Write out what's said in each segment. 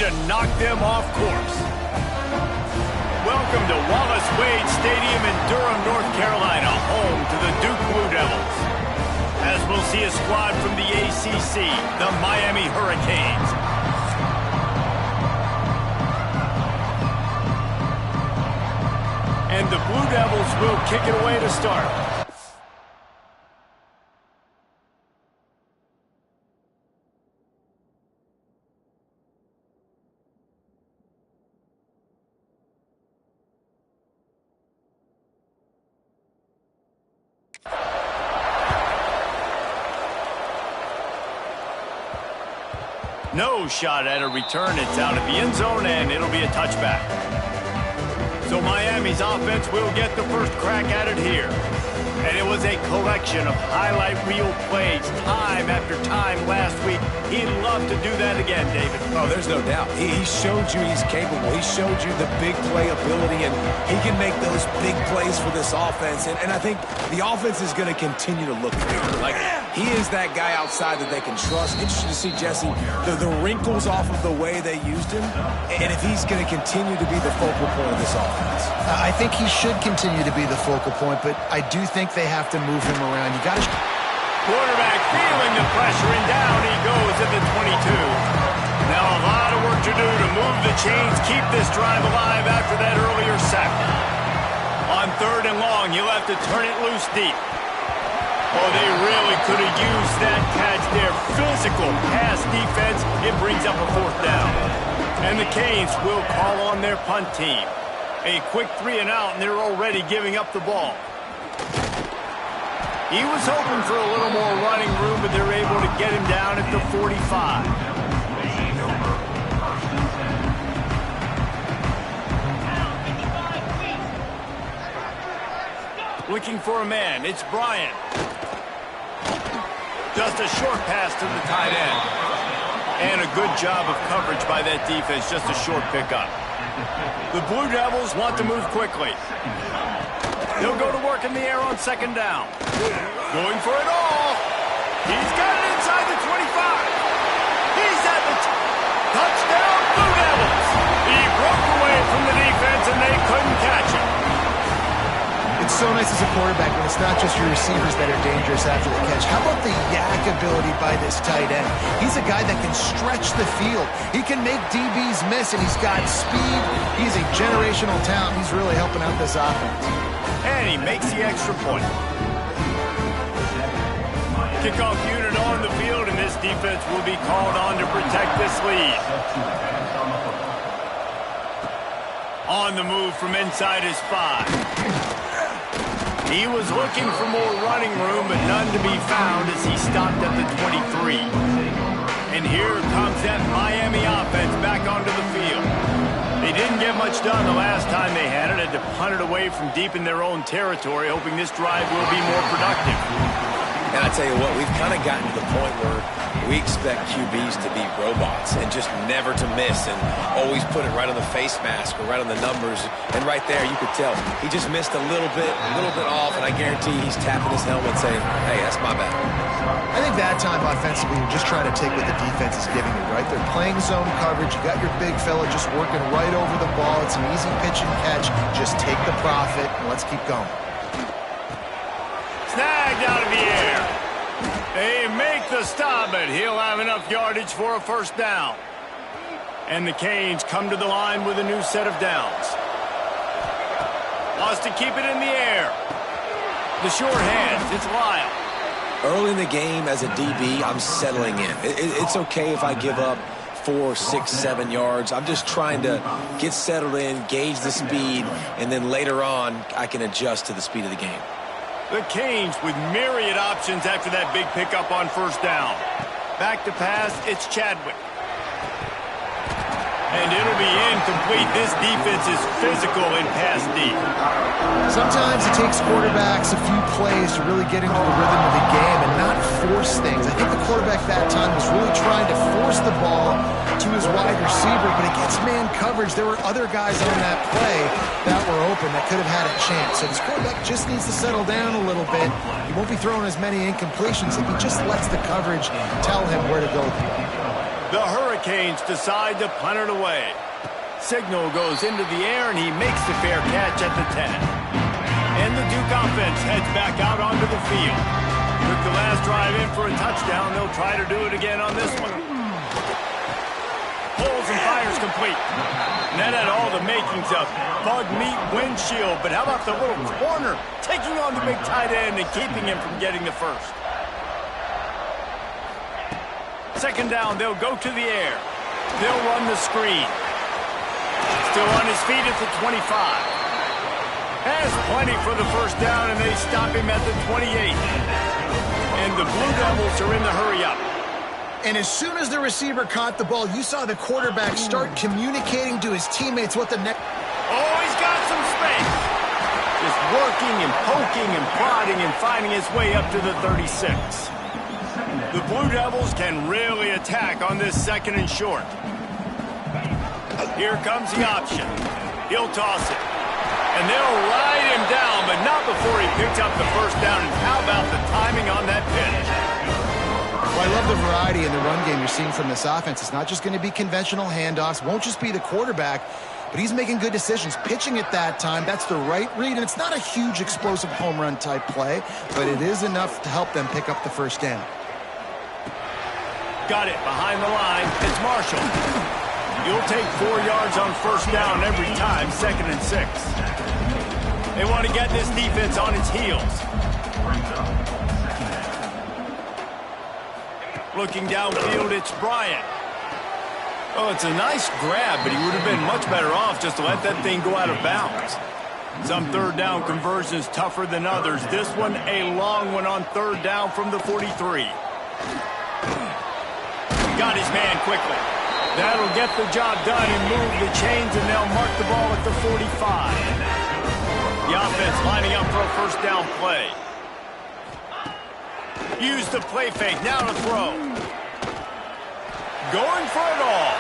to knock them off course. Welcome to Wallace Wade Stadium in Durham, North Carolina, home to the Duke Blue Devils. As we'll see a squad from the ACC, the Miami Hurricanes. And the Blue Devils will kick it away to start. No shot at a return. It's out of the end zone, and it'll be a touchback. So Miami's offense will get the first crack at it here. And it was a collection of highlight reel plays time after time last week. He'd love to do that again, David. Oh, there's no doubt. He showed you he's capable. He showed you the big play ability, and he can make those big plays for this offense. And I think the offense is going to continue to look for him. Like, he is that guy outside that they can trust. Interesting to see, Jesse, the wrinkles off of the way they used him, and if he's going to continue to be the focal point of this offense. I think he should continue to be the focal point, but I do think they have to move him around. You got to... Quarterback feeling the pressure, and down he goes at the 22. Now a lot of work to do to move the chains, keep this drive alive after that earlier sack. On 3rd and long, he'll have to turn it loose deep. Oh, they really could have used that catch there. Physical pass defense. It brings up a 4th down. And the Canes will call on their punt team. A quick 3 and out, and they're already giving up the ball. He was hoping for a little more running room, but they're able to get him down at the 45. Looking for a man. It's Bryant. Just a short pass to the tight end. And a good job of coverage by that defense. Just a short pickup. The Blue Devils want to move quickly. He'll go to work in the air on 2nd down. Going for it all. He's got it inside the 25. He's at the touchdown, Blue Devils. He broke away from the defense, and they couldn't catch him. It's so nice as a quarterback when it's not just your receivers that are dangerous after the catch. How about the yak ability by this tight end? He's a guy that can stretch the field. He can make DBs miss, and he's got speed. He's a generational talent. He's really helping out this offense. And he makes the extra point. Kickoff unit on the field, and this defense will be called on to protect this lead. On the move from inside his 5. He was looking for more running room, but none to be found as he stopped at the 23. And here comes that Miami offense back onto the field. They didn't get much done the last time they had it. Had to punt it away from deep in their own territory, hoping this drive will be more productive. And I tell you what, we've kind of gotten to the point where we expect QBs to be robots and just never to miss and always put it right on the face mask or right on the numbers. And right there, you could tell he just missed a little bit off, and I guarantee he's tapping his helmet saying, hey, that's my bad. I think that time offensively, you're just trying to take what the defense is giving you, right? They're playing zone coverage. You got your big fella just working right over the ball. It's an easy pitch and catch. Just take the profit, and let's keep going. Snagged out of the air. They make the stop, but he'll have enough yardage for a 1st down. And the Canes come to the line with a new set of downs. Wants to keep it in the air. The short hands, it's Lyle. Early in the game as a DB, I'm settling in. It's okay if I give up 4, 6, 7 yards. I'm just trying to get settled in, gauge the speed, and then later on, I can adjust to the speed of the game. The Canes with myriad options after that big pickup on 1st down. Back to pass, it's Chadwick. And it'll be incomplete. This defense is physical in pass deep. Sometimes it takes quarterbacks a few plays to really get into the rhythm of the game and not force things. I think the quarterback that time was really trying to force the ball to his wide receiver, but against man coverage, there were other guys on that play that were open that could have had a chance. So this quarterback just needs to settle down a little bit. He won't be throwing as many incompletions if he just lets the coverage tell him where to go. The Hurricanes Hurricanes decide to punt it away. Signal goes into the air, and he makes the fair catch at the 10. And the Duke offense heads back out onto the field. Took the last drive in for a touchdown. They'll try to do it again on this one. Pulls and fires complete. And that had all the makings of bug meat windshield. But how about the little corner taking on the big tight end and keeping him from getting the first? Second down, they'll go to the air. They'll run the screen. Still on his feet at the 25. Has plenty for the first down, and they stop him at the 28. And the Blue Devils are in the hurry-up. And as soon as the receiver caught the ball, you saw the quarterback start communicating to his teammates what the next... Oh, he's got some space. Just working and poking and prodding and finding his way up to the 36. The Blue Devils can really attack on this second and short. Here comes the option. He'll toss it. And they'll ride him down, but not before he picks up the first down. And how about the timing on that pitch? Well, I love the variety in the run game you're seeing from this offense. It's not just going to be conventional handoffs. Won't just be the quarterback, but he's making good decisions. Pitching at that time, that's the right read. And it's not a huge explosive home run type play, but it is enough to help them pick up the first down. Got it behind the line. It's Marshall. You'll take 4 yards on first down every time, 2nd and 6. They want to get this defense on its heels. Looking downfield, it's Bryant. Oh, it's a nice grab, but he would have been much better off just to let that thing go out of bounds. Some third down conversions tougher than others. This one, a long one on third down from the 43. Got his man quickly. That'll get the job done and move the chains, and they'll mark the ball at the 45. The offense lining up for a first down play. Use the play fake, now to throw. Going for it all.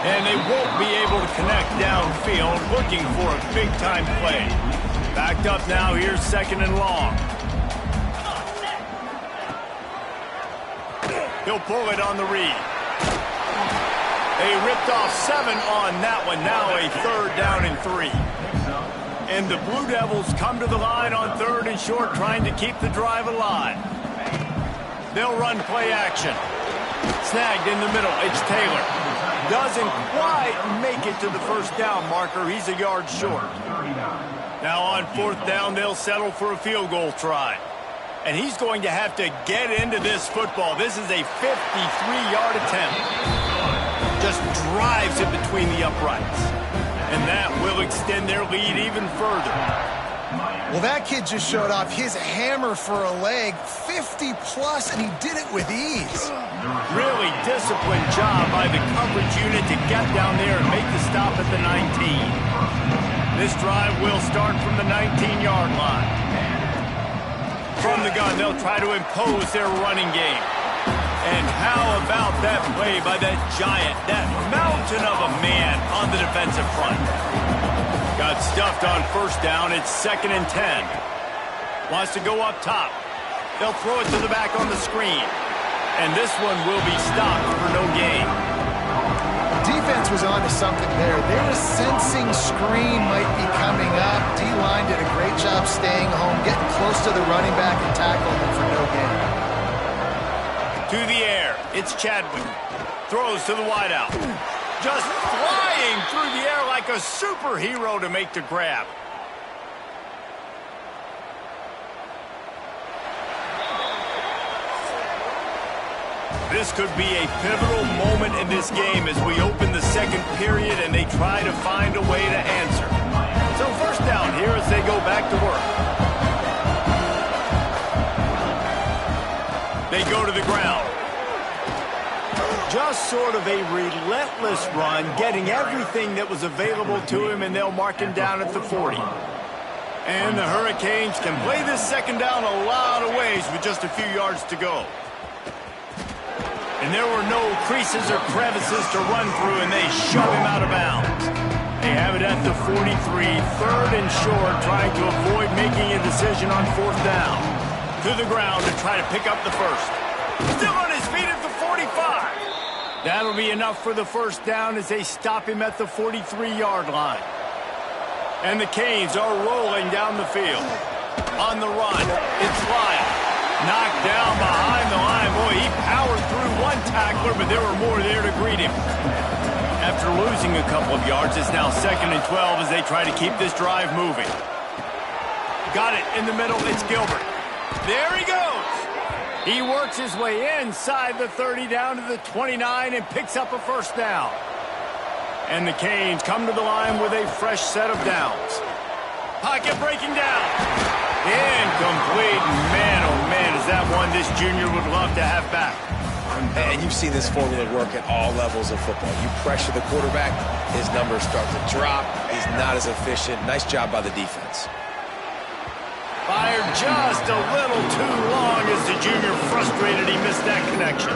And they won't be able to connect downfield, looking for a big-time play. Backed up now, here's 2nd and long. He'll pull it on the read. They ripped off 7 on that one. Now a 3rd down and 3. And the Blue Devils come to the line on 3rd and short, trying to keep the drive alive. They'll run play action. Snagged in the middle. It's Taylor. Doesn't quite make it to the first down marker. He's a yard short. Now on 4th down, they'll settle for a field goal try. And he's going to have to get into this football. This is a 53-yard attempt. Just drives it between the uprights. And that will extend their lead even further. Well, that kid just showed off his hammer for a leg, 50-plus, and he did it with ease. Really disciplined job by the coverage unit to get down there and make the stop at the 19. This drive will start from the 19-yard line. From the gun, they'll try to impose their running game. And how about that play by that giant, that mountain of a man on the defensive front? Got stuffed on first down. It's 2nd and 10. Wants to go up top. They'll throw it to the back on the screen. And this one will be stopped for no gain. Defense was on to something there. They were sensing screen might be coming up. D-line did a great job staying home, getting close to the running back and tackling him for no gain. To the air, it's Chadwick. Throws to the wideout. Just flying through the air like a superhero to make the grab. This could be a pivotal moment in this game as we open the second period and they try to find a way to answer. So first down here as they go back to work. They go to the ground. Just sort of a relentless run, getting everything that was available to him, and they'll mark him down at the 40. And the Hurricanes can play this second down a lot of ways with just a few yards to go. And there were no creases or crevices to run through, and they shove him out of bounds. They have it at the 43, 3rd and short, trying to avoid making a decision on 4th down. To the ground to try to pick up the first. Still on his feet at the 45. That'll be enough for the first down as they stop him at the 43-yard line. And the Canes are rolling down the field. On the run, it's Lyle. Knocked down behind the line. Boy, he powered through one tackler, but there were more there to greet him. After losing a couple of yards, it's now 2nd and 12 as they try to keep this drive moving. Got it in the middle. It's Gilbert. There he goes. He works his way inside the 30 down to the 29 and picks up a first down. And the Canes come to the line with a fresh set of downs. Pocket breaking down. Incomplete. Man, oh man, is that one this junior would love to have back. And you've seen this formula work at all levels of football. You pressure the quarterback, his numbers start to drop. He's not as efficient. Nice job by the defense. Fired just a little too long as the junior frustrated he missed that connection.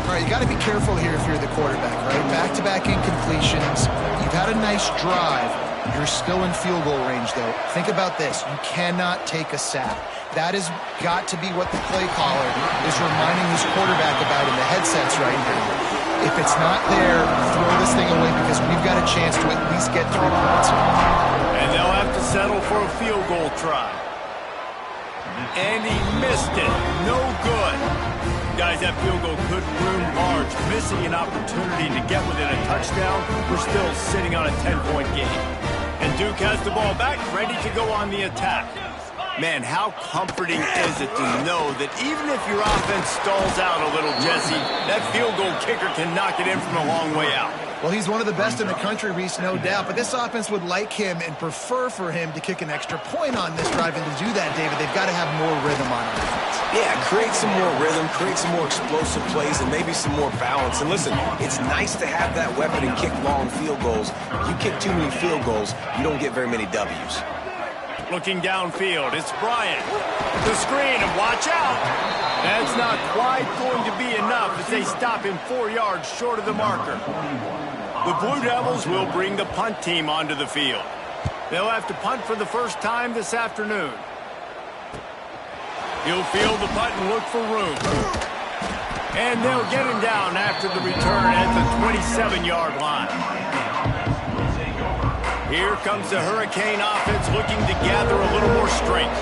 All right, you got to be careful here if you're the quarterback, right? Back-to-back incompletions. You've had a nice drive. You're still in field goal range, though. Think about this. You cannot take a sack. That has got to be what the play caller is reminding his quarterback about in the headsets right now. If it's not there, throw this thing away because we've got a chance to at least get 3 points here. And they'll have to settle for a field goal try. And he missed it. No good. Guys, that field goal could loom large. Missing an opportunity to get within a touchdown. We're still sitting on a 10-point game. And Duke has the ball back, ready to go on the attack. Man, how comforting is it to know that even if your offense stalls out a little, Jesse, that field goal kicker can knock it in from a long way out. Well, he's one of the best in the country, Reese, no doubt. But this offense would like him and prefer for him to kick an extra point on this drive. And to do that, David, they've got to have more rhythm on offense. Yeah, create some more rhythm, create some more explosive plays, and maybe some more balance. And listen, it's nice to have that weapon and kick long field goals. If you kick too many field goals, you don't get very many W's. Looking downfield, it's Bryant. The screen, and watch out. That's not quite going to be enough as they stop him 4 yards short of the marker. The Blue Devils will bring the punt team onto the field. They'll have to punt for the first time this afternoon. He'll field the punt and look for room. And they'll get him down after the return at the 27-yard line. Here comes the Hurricane offense looking to gather a little more strength.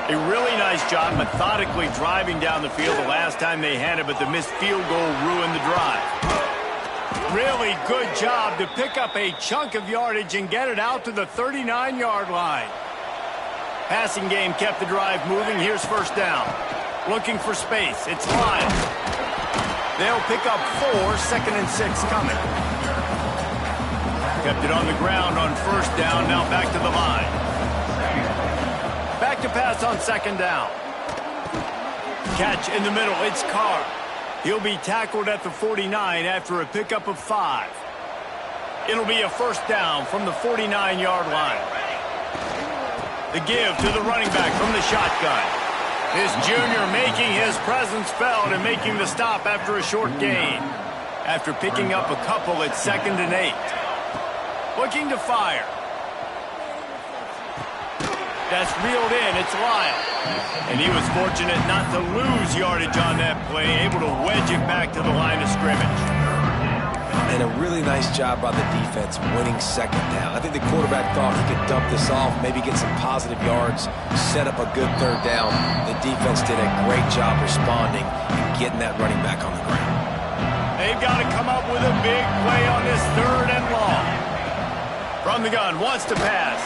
A really nice job methodically driving down the field the last time they had it, but the missed field goal ruined the drive. Really good job to pick up a chunk of yardage and get it out to the 39-yard line. Passing game kept the drive moving. Here's first down. Looking for space. It's Lyle. They'll pick up 4, 2nd and 6 coming. Kept it on the ground on first down, now back to the line. Back to pass on 2nd down. Catch in the middle, it's Carr. He'll be tackled at the 49 after a pickup of 5. It'll be a first down from the 49-yard line. The give to the running back from the shotgun. This junior making his presence felt and making the stop after a short gain. After picking up a couple at 2nd and 8. Looking to fire. That's reeled in. It's Lyle. And he was fortunate not to lose yardage on that play, able to wedge it back to the line of scrimmage. And a really nice job by the defense winning 2nd down. I think the quarterback thought he could dump this off, maybe get some positive yards, set up a good 3rd down. The defense did a great job responding and getting that running back on the ground. They've got to come up with a big play on this 3rd and long. From the gun, wants to pass.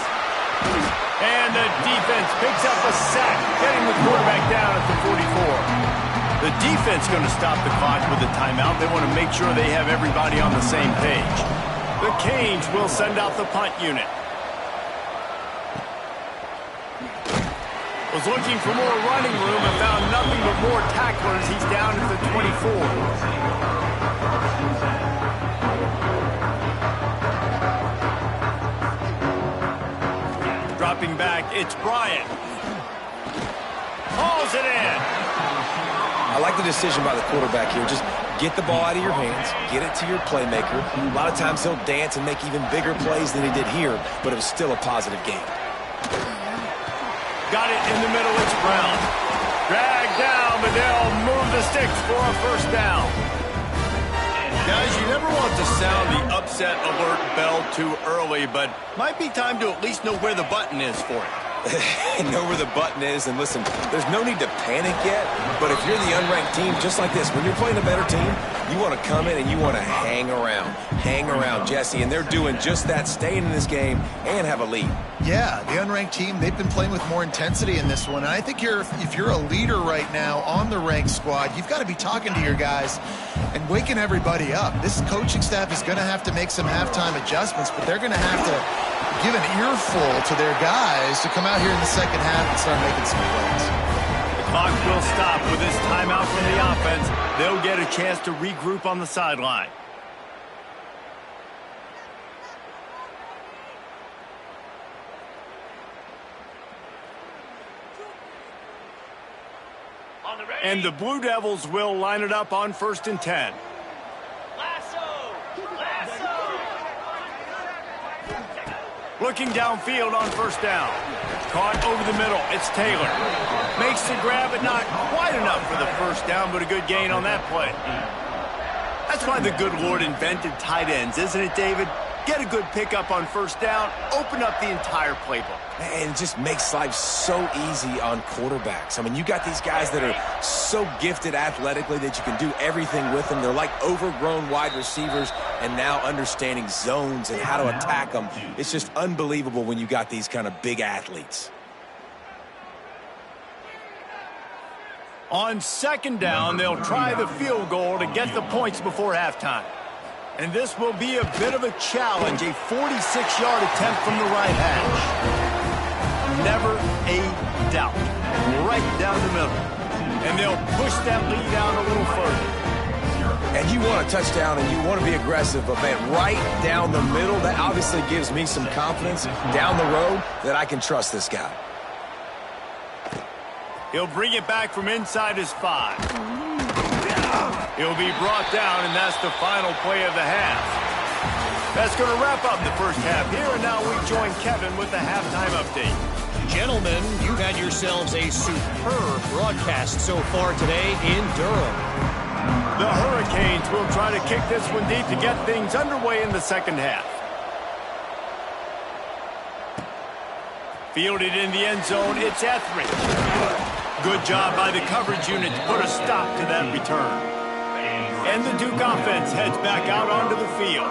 And the defense picks up a sack, getting the quarterback down at the 44. The defense going to stop the clock with a timeout. They want to make sure they have everybody on the same page. The Canes will send out the punt unit. Was looking for more running room and found nothing but more tacklers. He's down at the 24. Dropping back, it's Bryant. Hauls it in. I like the decision by the quarterback here. Just get the ball out of your hands, get it to your playmaker. A lot of times he'll dance and make even bigger plays than he did here, but it was still a positive game. Got it in the middle, it's Brown. Dragged down, but they'll move the sticks for a first down. Guys, you never want to sound the upset alert bell too early, but might be time to at least know where the button is for it. Know where the button is, and listen, there's no need to panic yet, but if you're the unranked team, just like this, when you're playing a better team, you want to come in and you want to hang around, Jesse, and they're doing just that, staying in this game and have a lead. Yeah, the unranked team, they've been playing with more intensity in this one, and I think if you're a leader right now on the ranked squad, you've got to be talking to your guys and waking everybody up. This coaching staff is going to have to make some halftime adjustments, but they're going to have to give an earful to their guys to come out here in the second half and start making some plays. The clock will stop with this timeout from the offense. They'll get a chance to regroup on the sideline. And the Blue Devils will line it up on 1st and 10. Looking downfield on 1st down. Caught over the middle. It's Taylor. Makes the grab, but not quite enough for the 1st down, but a good gain on that play. That's why the good Lord invented tight ends, isn't it, David? Get a good pickup on 1st down, open up the entire playbook. And it just makes life so easy on quarterbacks. I mean, you got these guys that are so gifted athletically that you can do everything with them. They're like overgrown wide receivers, and now understanding zones and how to attack them. It's just unbelievable when you got these kind of big athletes. On 2nd down, they'll try the field goal to get the points before halftime. And this will be a bit of a challenge, a 46-yard attempt from the right hash. Never a doubt. Right down the middle. And they'll push that lead out a little further. And you want a touchdown and you want to be aggressive, but man, right down the middle, that obviously gives me some confidence down the road that I can trust this guy. He'll bring it back from inside his 5. He'll be brought down, and that's the final play of the half. That's going to wrap up the first half here, and now we join Kevin with the halftime update. Gentlemen, you've had yourselves a superb broadcast so far today in Durham. The Hurricanes will try to kick this one deep to get things underway in the second half. Fielded in the end zone, it's Etheridge. Good job by the coverage unit to put a stop to that return. And the Duke offense heads back out onto the field.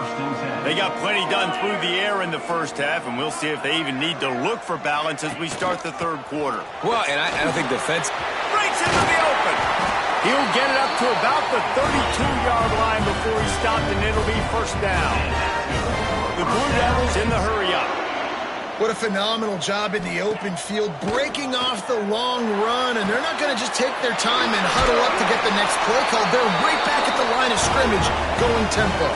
They got plenty done through the air in the first half, and we'll see if they even need to look for balance as we start the 3rd quarter. Well, and I don't think defense Breaks into the open. He'll get it up to about the 32-yard line before he's stopped, and it'll be 1st down. The Blue Devils in the hurry-up. What a phenomenal job in the open field, breaking off the long run, and they're not going to just take their time and huddle up to get the next play called. They're right back at the line of scrimmage, going tempo.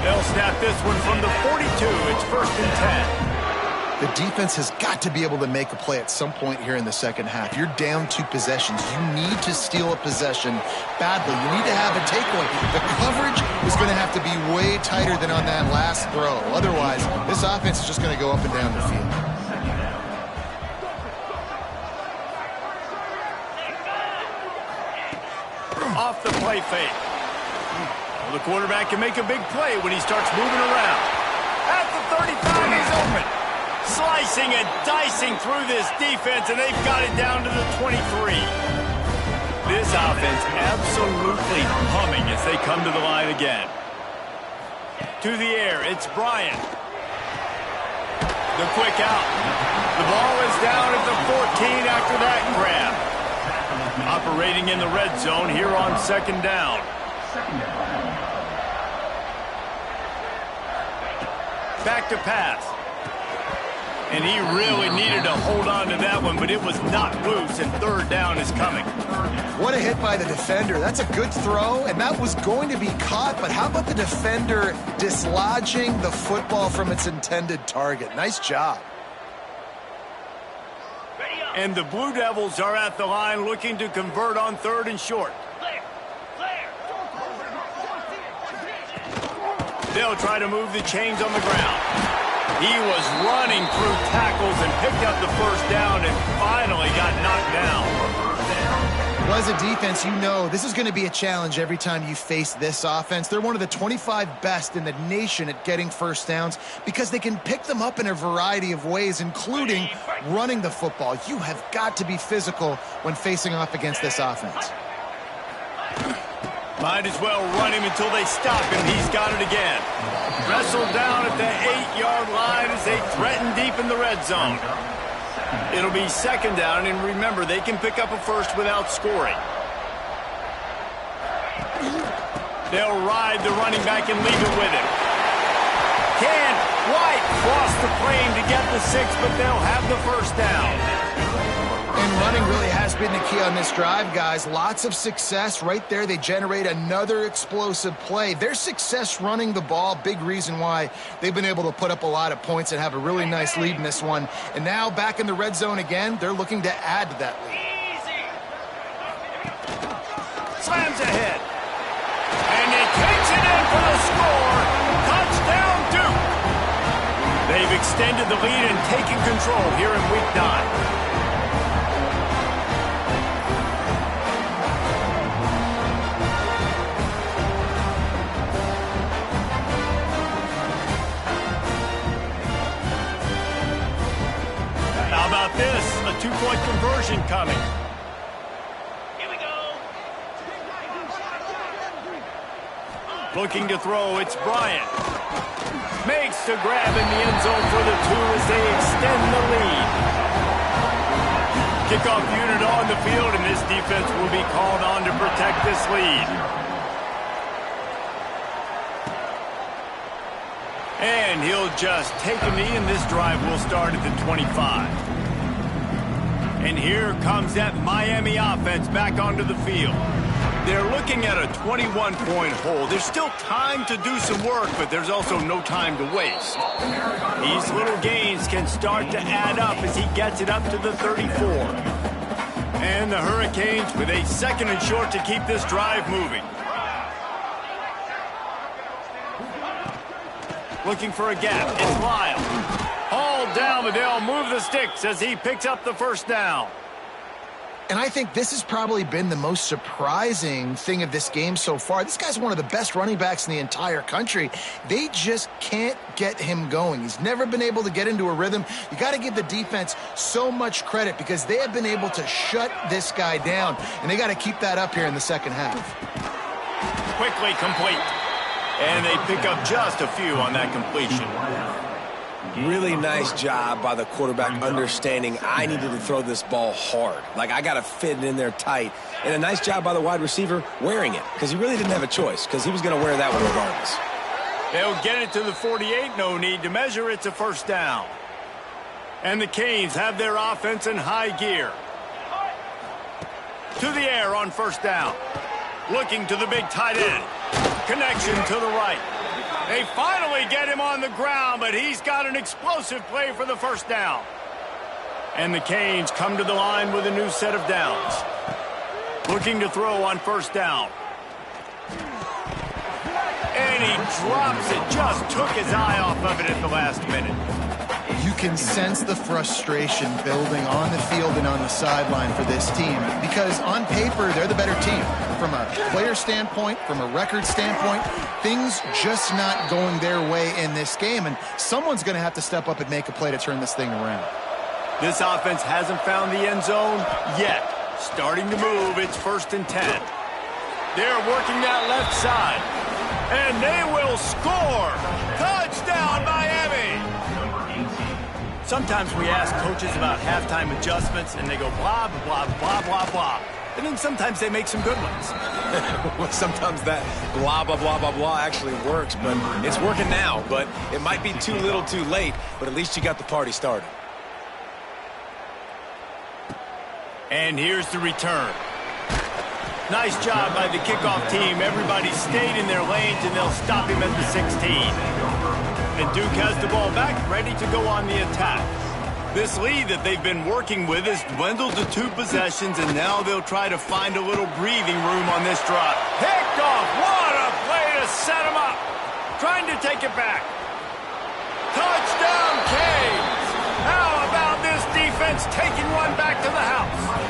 They'll snap this one from the 42. It's 1st and 10. The defense has got to be able to make a play at some point here in the second half. You're down 2 possessions. You need to steal a possession badly. You need to have a takeaway. The coverage is going to have to be way tighter than on that last throw. Otherwise, this offense is just going to go up and down the field. Off the play fake. Well, the quarterback can make a big play when he starts moving around. At the 35, he's open. Slicing and dicing through this defense, and they've got it down to the 23. This offense absolutely humming as they come to the line again. To the air, it's Bryant. The quick out. The ball is down at the 14 after that grab. Operating in the red zone here on 2nd down. Back to pass. And he really needed to hold on to that one, but it was not loose, and 3rd down is coming. What a hit by the defender. That's a good throw, and that was going to be caught, but how about the defender dislodging the football from its intended target? Nice job. And the Blue Devils are at the line looking to convert on 3rd and short. They'll try to move the chains on the ground. He was running through tackles and picked up the 1st down and finally got knocked down. Well, as a defense, you know this is going to be a challenge every time you face this offense. They're one of the 25 best in the nation at getting first downs because they can pick them up in a variety of ways, including running the football. You have got to be physical when facing off against this offense. Might as well run him until they stop him. He's got it again. Wrestled down at the 8-yard line as they threaten deep in the red zone. It'll be second down, and remember, they can pick up a first without scoring. They'll ride the running back and leave it with him. Can White cross the plane to get the 6, but they'll have the first down. And running really has been the key on this drive, guys. Lots of success right there. They generate another explosive play. Their success running the ball, big reason why they've been able to put up a lot of points and have a really nice lead in this one. And now back in the red zone again, they're looking to add to that lead. Slams ahead. And he takes it in for the score. Touchdown, Duke. They've extended the lead and taken control here in Week 9. This, a two-point conversion coming. Here we go. Looking to throw, it's Bryant. Makes the grab in the end zone for the 2 as they extend the lead. Kickoff unit on the field, and this defense will be called on to protect this lead. And he'll just take a knee, and this drive will start at the 25. And here comes that Miami offense back onto the field. They're looking at a 21-point hole. There's still time to do some work, but there's also no time to waste. These little gains can start to add up as he gets it up to the 34. And the Hurricanes with a second and short to keep this drive moving. Looking for a gap. It's Lyle. Hauled down, but they'll move the sticks as he picks up the first down. And I think this has probably been the most surprising thing of this game so far. This guy's one of the best running backs in the entire country. They just can't get him going. He's never been able to get into a rhythm. You got to give the defense so much credit because they have been able to shut this guy down, and they got to keep that up here in the second half. Quickly complete. And they pick up just a few on that completion. Really nice job by the quarterback understanding I needed to throw this ball hard. Like, I got to fit it in there tight. And a nice job by the wide receiver wearing it because he really didn't have a choice because he was going to wear that one regardless. They'll get it to the 48. No need to measure. It's a first down. And the Canes have their offense in high gear. To the air on first down. Looking to the big tight end. Connection to the right. They finally get him on the ground, but he's got an explosive play for the first down. And the Canes come to the line with a new set of downs. Looking to throw on first down. And he drops it. Just took his eye off of it at the last minute. You can sense the frustration building on the field and on the sideline for this team because on paper, they're the better team. From a player standpoint, from a record standpoint, things just not going their way in this game, and someone's going to have to step up and make a play to turn this thing around. This offense hasn't found the end zone yet. Starting to move, it's 1st and 10. They're working that left side, and they will score. Touchdown, Miami! Sometimes we ask coaches about halftime adjustments, and they go blah, blah, blah, blah, blah. And then sometimes they make some good ones. Well, sometimes that blah, blah, blah, blah, blah actually works, but it's working now. But it might be too little too late, but at least you got the party started. And here's the return. Nice job by the kickoff team. Everybody stayed in their lanes, and they'll stop him at the 16. And Duke has the ball back, ready to go on the attack. This lead that they've been working with has dwindled to 2 possessions, and now they'll try to find a little breathing room on this drive. Picked off. What a play to set him up. Trying to take it back. Touchdown, Canes. How about this defense taking one back to the house?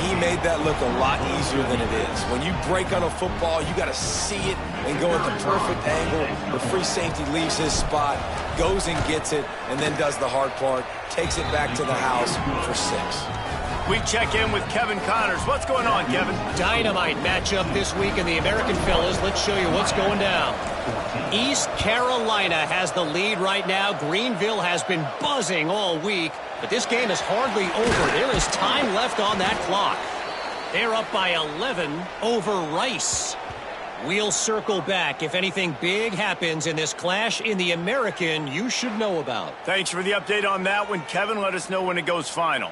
he made that look a lot easier than it is. When you break on a football, you got to see it and go at the perfect angle. The free safety leaves his spot, goes and gets it, and then does the hard part, takes it back to the house for 6. We check in with Kevin Connors. What's going on, Kevin? Dynamite matchup this week in the American Fellas. Let's show you what's going down. East Carolina has the lead right now. Greenville has been buzzing all week, but this game is hardly over. There is time left on that clock. They're up by 11 over Rice. We'll circle back if anything big happens in this clash in the American you should know about. Thanks for the update on that one, Kevin. Let us know when it goes final.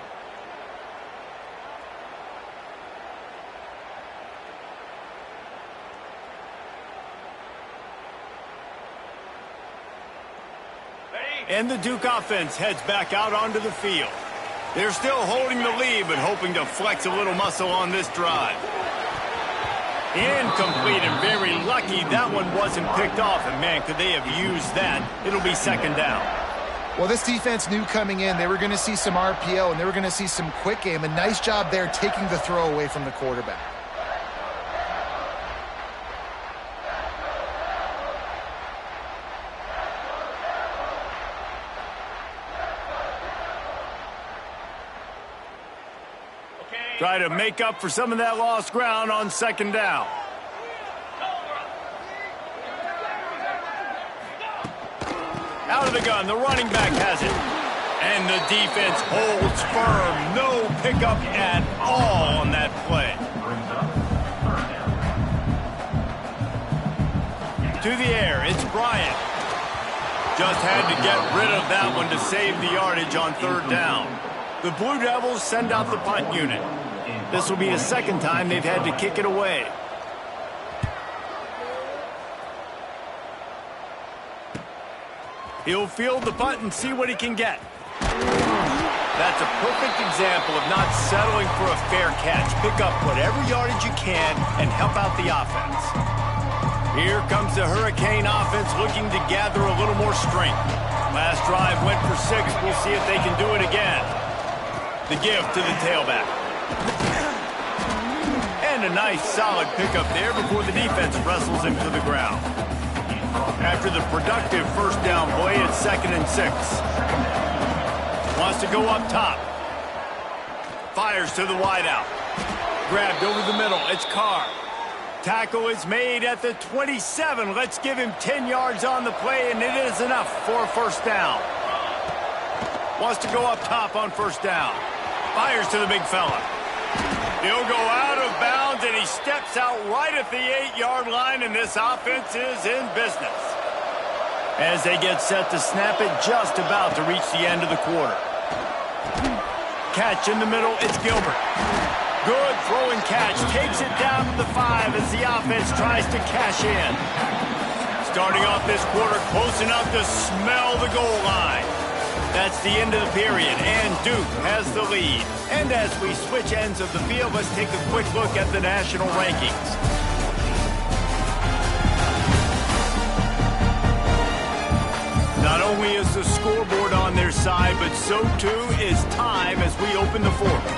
And the Duke offense heads back out onto the field. They're still holding the lead, but hoping to flex a little muscle on this drive. Incomplete, and very lucky that one wasn't picked off. And, man, could they have used that? It'll be second down. Well, this defense knew coming in they were going to see some RPO, and they were going to see some quick game. A nice job there taking the throw away from the quarterback. Try to make up for some of that lost ground on second down. Out of the gun, the running back has it. And the defense holds firm. No pickup at all on that play. To the air, it's Bryant. Just had to get rid of that one to save the yardage on third down. The Blue Devils send out the punt unit. This will be the second time they've had to kick it away. He'll field the punt and see what he can get. That's a perfect example of not settling for a fair catch. Pick up whatever yardage you can and help out the offense. Here comes the Hurricane offense looking to gather a little more strength. Last drive went for 6. We'll see if they can do it again. The give to the tailback. And a nice solid pickup there before the defense wrestles him to the ground. After the productive first down play, it's 2nd and 6. Wants to go up top. Fires to the wideout. Grabbed over the middle. It's Carr. Tackle is made at the 27. Let's give him 10 yards on the play, and it is enough for a first down. Wants to go up top on first down. Fires to the big fella. He'll go out of bounds, and he steps out right at the 8-yard line, and this offense is in business. As they get set to snap it, just about to reach the end of the quarter. Catch in the middle, it's Gilbert. Good throw and catch, takes it down to the 5 as the offense tries to cash in. Starting off this quarter close enough to smell the goal line. That's the end of the period, and Duke has the lead. And as we switch ends of the field, let's take a quick look at the national rankings. Not only is the scoreboard on their side, but so too is time as we open the fourth.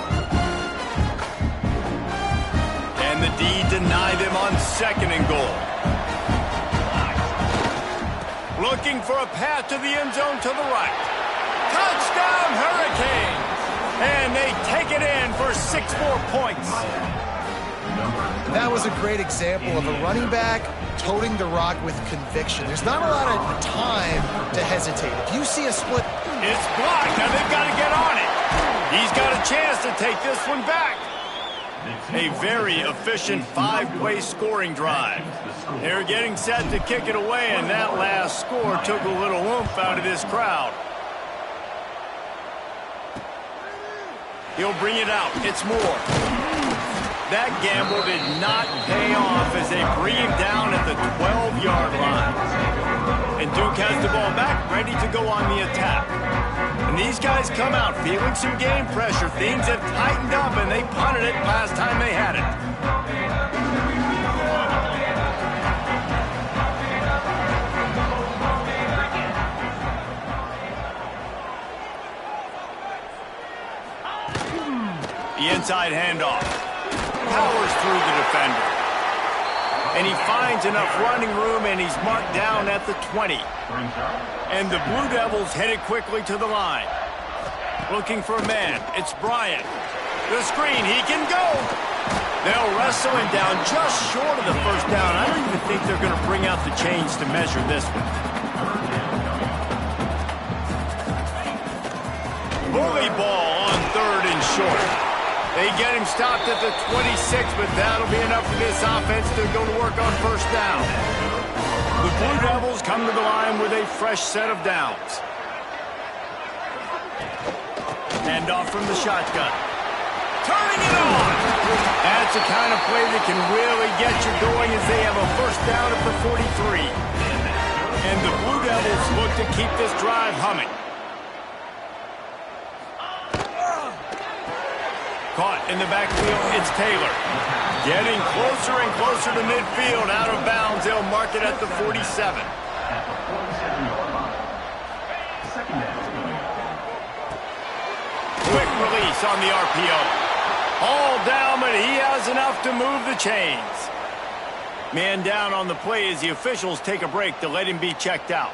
And the D deny them on 2nd and goal. Looking for a path to the end zone to the right. Touchdown, Hurricanes! And they take it in for 6 more points. That was a great example of a running back toting the rock with conviction. There's not a lot of time to hesitate. If you see a split... It's blocked. Now they've got to get on it. He's got a chance to take this one back. A very efficient 5-play scoring drive. They're getting set to kick it away, and that last score took a little oomph out of this crowd. He'll bring it out. It's Moore. That gamble did not pay off as they bring him down at the 12-yard line. And Duke has the ball back, ready to go on the attack. And these guys come out feeling some game pressure. Things have tightened up, and they punted it last time they had it. The inside handoff. Powers through the defender. And he finds enough running room, and he's marked down at the 20. And the Blue Devils headed quickly to the line. Looking for a man. It's Bryant. The screen. He can go. They'll wrestle him down just short of the first down. I don't even think they're going to bring out the chains to measure this one. Bully ball on 3rd and short. They get him stopped at the 26, but that'll be enough for this offense to go to work on 1st down. The Blue Devils come to the line with a fresh set of downs. Handoff from the shotgun. Turning it on! That's the kind of play that can really get you going as they have a 1st down at the 43. And the Blue Devils look to keep this drive humming. Caught in the backfield, it's Taylor. Getting closer and closer to midfield, out of bounds. They'll mark it at the 47. Quick release on the RPO. All down, but he has enough to move the chains. Man down on the play as the officials take a break to let him be checked out.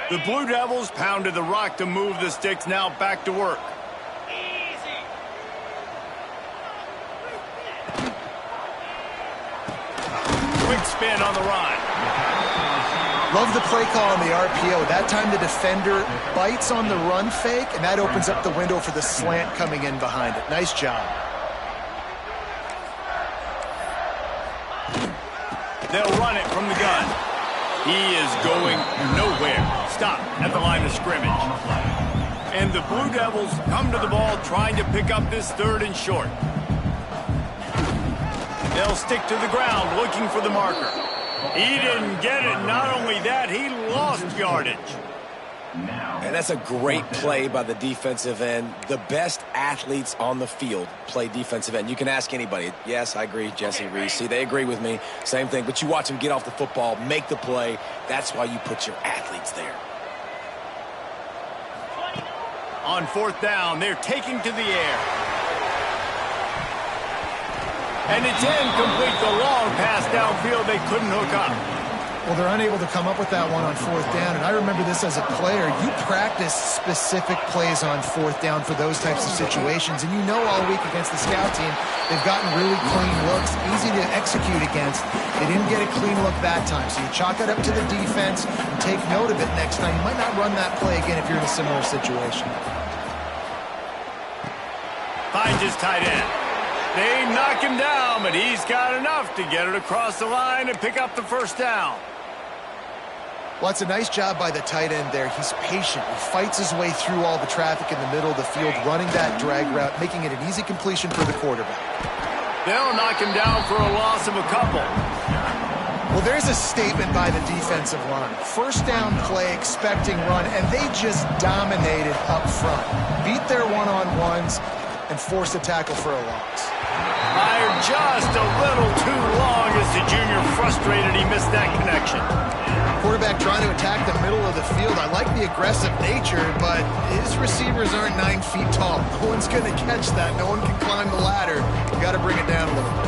The Blue Devils pounded the rock to move the sticks, now back to work. Quick spin on the run. Love the play call on the RPO. That time the defender bites on the run fake, and that opens up the window for the slant coming in behind it. Nice job. They'll run it from the gun. He is going nowhere. Stop at the line of scrimmage. And the Blue Devils come to the ball trying to pick up this 3rd and short. They'll stick to the ground looking for the marker. He didn't get it. Not only that, he lost yardage. And that's a great play by the defensive end. The best athletes on the field play defensive end. You can ask anybody. Yes, I agree, Jesse Reese. See, they agree with me. Same thing. But you watch them get off the football, make the play. That's why you put your athletes there. On 4th down, they're taking to the air. And it's incomplete. The long pass downfield they couldn't hook up. Well, they're unable to come up with that one on 4th down, and I remember this as a player. You practice specific plays on 4th down for those types of situations, and you know all week against the scout team, they've gotten really clean looks, easy to execute against. They didn't get a clean look that time, so you chalk it up to the defense and take note of it next time. You might not run that play again if you're in a similar situation. Finds his tight end. They knock him down, but he's got enough to get it across the line and pick up the 1st down. Well, it's a nice job by the tight end there. He's patient. He fights his way through all the traffic in the middle of the field, running that drag route, making it an easy completion for the quarterback. They'll knock him down for a loss of a couple. Well, there's a statement by the defensive line. 1st down play, expecting run, and they just dominated up front. Beat their one-on-ones and forced a tackle for a loss. Fired just a little too long as the junior frustrated he missed that connection. Quarterback trying to attack the middle of the field. I like the aggressive nature, but his receivers aren't 9 feet tall. No one's going to catch that. No one can climb the ladder. You got to bring it down a little bit.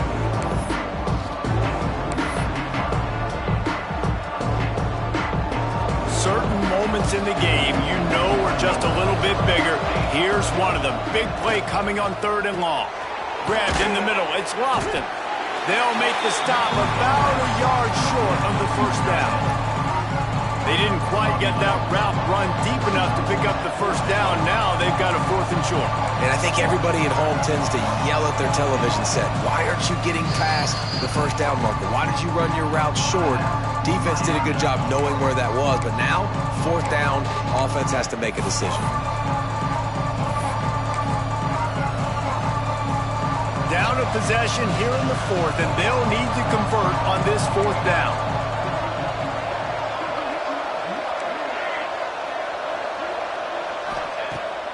Certain moments in the game you know are just a little bit bigger. Here's one of them. Big play coming on 3rd and long. Grabbed in the middle. It's Lofton. They'll make the stop about a yard short of the 1st down. They didn't quite get that route run deep enough to pick up the 1st down. Now they've got a 4th and short. And I think everybody at home tends to yell at their television set. Why aren't you getting past the 1st down marker? Why did you run your route short? Defense did a good job knowing where that was. But now, 4th down, offense has to make a decision. Down a possession here in the 4th, and they'll need to convert on this 4th down.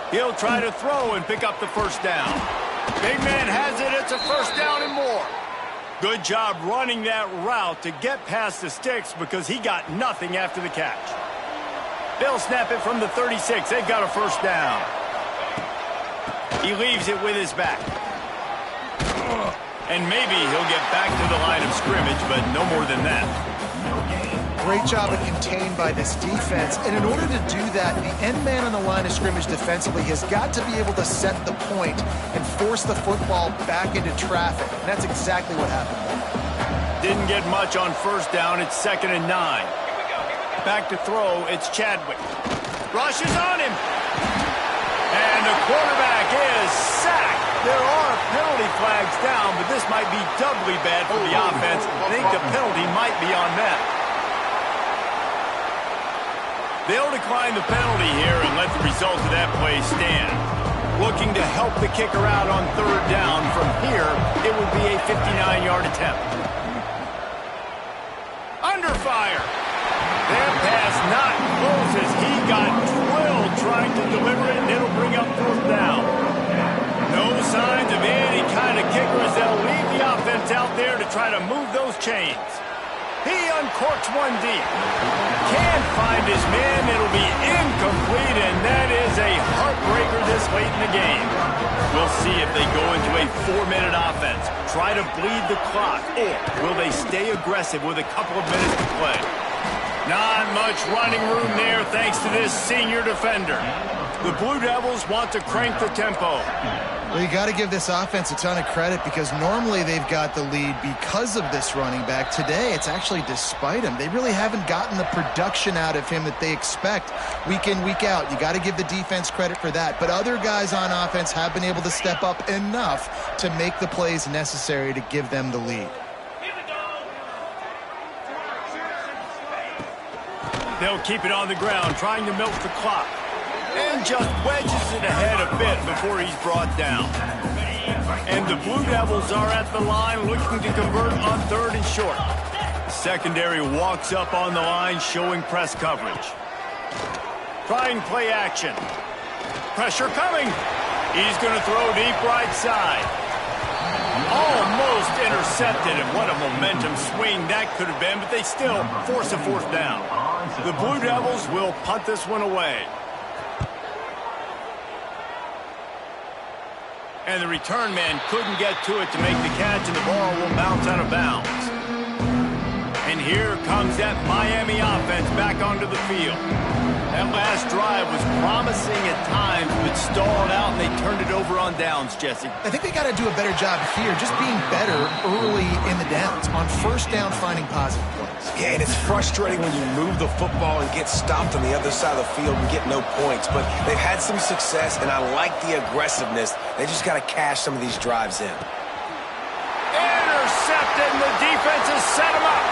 He'll try to throw and pick up the 1st down. Big man has it. It's a 1st down and more. Good job running that route to get past the sticks because he got nothing after the catch. They'll snap it from the 36. They've got a first down. He leaves it with his back. And maybe he'll get back to the line of scrimmage, but no more than that. Great job of contained by this defense. And in order to do that, the end man on the line of scrimmage defensively has got to be able to set the point and force the football back into traffic. And that's exactly what happened. Didn't get much on first down. It's 2nd and 9. Back to throw. It's Chadwick. Rushes on him. And the quarterback is sacked. There are penalty flags down, but this might be doubly bad for the offense. I think the penalty might be on them. They'll decline the penalty here and let the result of that play stand. Looking to help the kicker out on 3rd down. From here, it would be a 59-yard attempt. Under fire. That pass not close as he got drilled trying to deliver it, and it'll bring up 4th down. No signs of any kind of kicker as they'll leave the offense out there to try to move those chains. He uncorks one deep. Can't find his man. It'll be incomplete, and that is a heartbreaker this late in the game. We'll see if they go into a 4-minute offense, try to bleed the clock, or will they stay aggressive with a couple of minutes to play? Not much running room there thanks to this senior defender. The Blue Devils want to crank the tempo. Well, you got to give this offense a ton of credit because normally they've got the lead because of this running back. Today, it's actually despite him. They really haven't gotten the production out of him that they expect week in, week out. You got to give the defense credit for that. But other guys on offense have been able to step up enough to make the plays necessary to give them the lead. They'll keep it on the ground, trying to milk the clock. And just wedges it ahead a bit before he's brought down. And the Blue Devils are at the line looking to convert on 3rd and short. Secondary walks up on the line showing press coverage. Trying play action. Pressure coming. He's going to throw deep right side. Almost intercepted, and what a momentum swing that could have been, but they still force a 4th down. The Blue Devils will punt this one away. And the return man couldn't get to it to make the catch, and the ball will bounce out of bounds. And here comes that Miami offense back onto the field. That last drive was promising at times, but stalled out, and they turned it over on downs, Jesse. I think they got to do a better job here, just being better early in the downs. On 1st down, finding positive plays. Yeah, and it's frustrating when you move the football and get stopped on the other side of the field and get no points. But they've had some success, and I like the aggressiveness. They just got to cash some of these drives in. Intercepted, and the defense has set him up.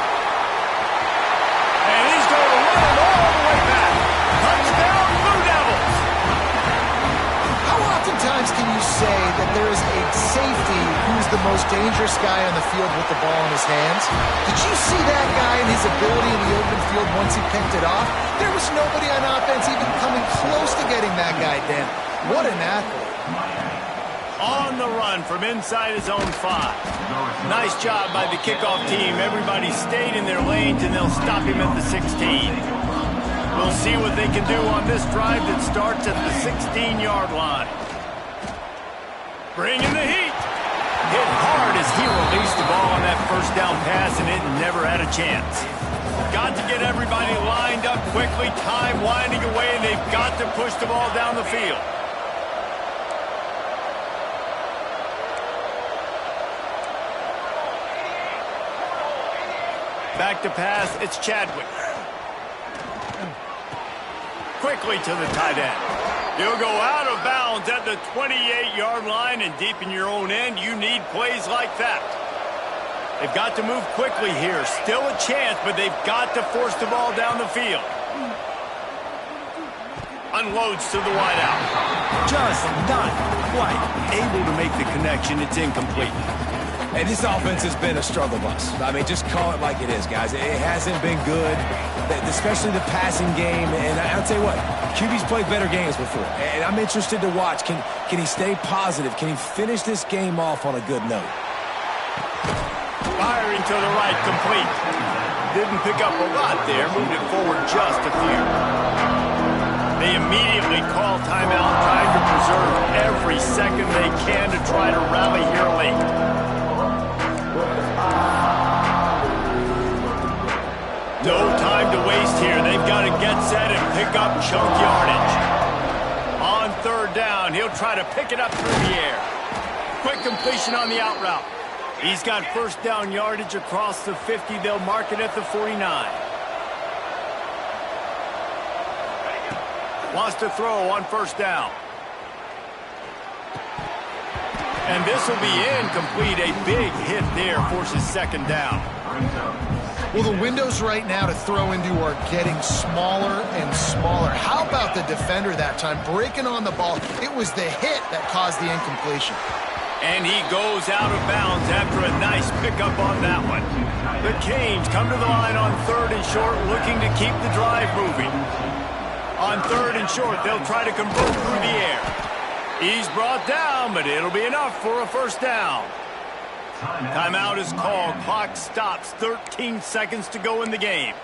And he's going to run it all the way back. Touchdown, Blue Devils. How oftentimes can you say that there is a safety who's the most dangerous guy on the field with the ball in his hands? Did you see that guy and his ability in the open field once he picked it off? There was nobody on offense even coming close to getting that guy down. What an athlete. On the run from inside his own 5. Nice job by the kickoff team. Everybody stayed in their lanes, and they'll stop him at the 16. We'll see what they can do on this drive that starts at the 16-yard line. Bringing the heat. Hit hard as he released the ball on that 1st down pass, and it never had a chance. Got to get everybody lined up quickly. Time winding away, and they've got to push the ball down the field. Back to pass, it's Chadwick. Quickly to the tight end. He'll go out of bounds at the 28-yard line, and deep in your own end, you need plays like that. They've got to move quickly here. Still a chance, but they've got to force the ball down the field. Unloads to the wideout. Just not quite able to make the connection. It's incomplete. Hey, this offense has been a struggle bus. I mean, just call it like it is, guys. It hasn't been good, especially the passing game. And I'll tell you what, QB's played better games before. And I'm interested to watch. Can he stay positive? Can he finish this game off on a good note? Firing to the right, complete. Didn't pick up a lot there, moved it forward just a few. They immediately call timeout, trying to preserve every second they can to try to rally here late. No time to waste here. They've got to get set and pick up chunk yardage. On third down, he'll try to pick it up through the air. Quick completion on the out route. He's got first down yardage across the 50. They'll mark it at the 49. Wants to throw on first down. And this will be incomplete. A big hit there forces second down. Well, the windows right now to throw into are getting smaller and smaller. How about the defender that time breaking on the ball? It was the hit that caused the incompletion. And he goes out of bounds after a nice pickup on that one. The Canes come to the line on third and short, looking to keep the drive moving. On third and short, they'll try to convert through the air. He's brought down, but it'll be enough for a first down. Timeout is called. Clock stops. 13 seconds to go in the game.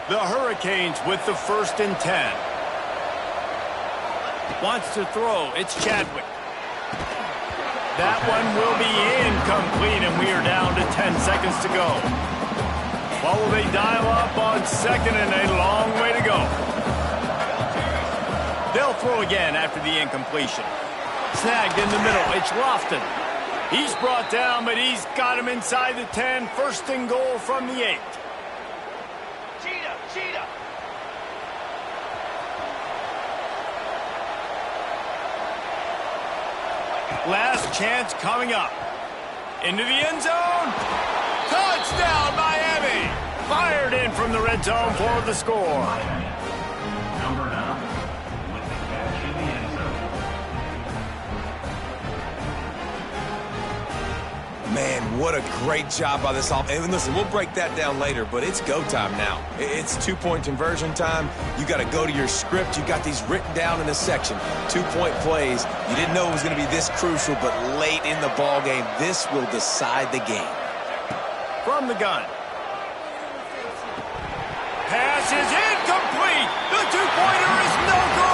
The Hurricanes with the 1st and 10. Wants to throw. It's Chadwick. That one will be incomplete, and we are down to 10 seconds to go. Well, will they dial up on second, and a long way to go. They'll throw again after the incompletion. Snagged in the middle. It's Lofton. He's brought down, but he's got him inside the 10. First and goal from the 8. Cheetah. Last chance coming up. Into the end zone. Touchdown, Miami. Fired in from the red zone for the score. Number 9 with the catch in the end zone. Man, what a great job by this offense. And listen, we'll break that down later, but it's go time now. It's 2-point conversion time. You got to go to your script. You got these written down in this section. 2-point plays. You didn't know it was going to be this crucial, but late in the ball game, this will decide the game. From the gun. Pass is incomplete. The two-pointer is no good.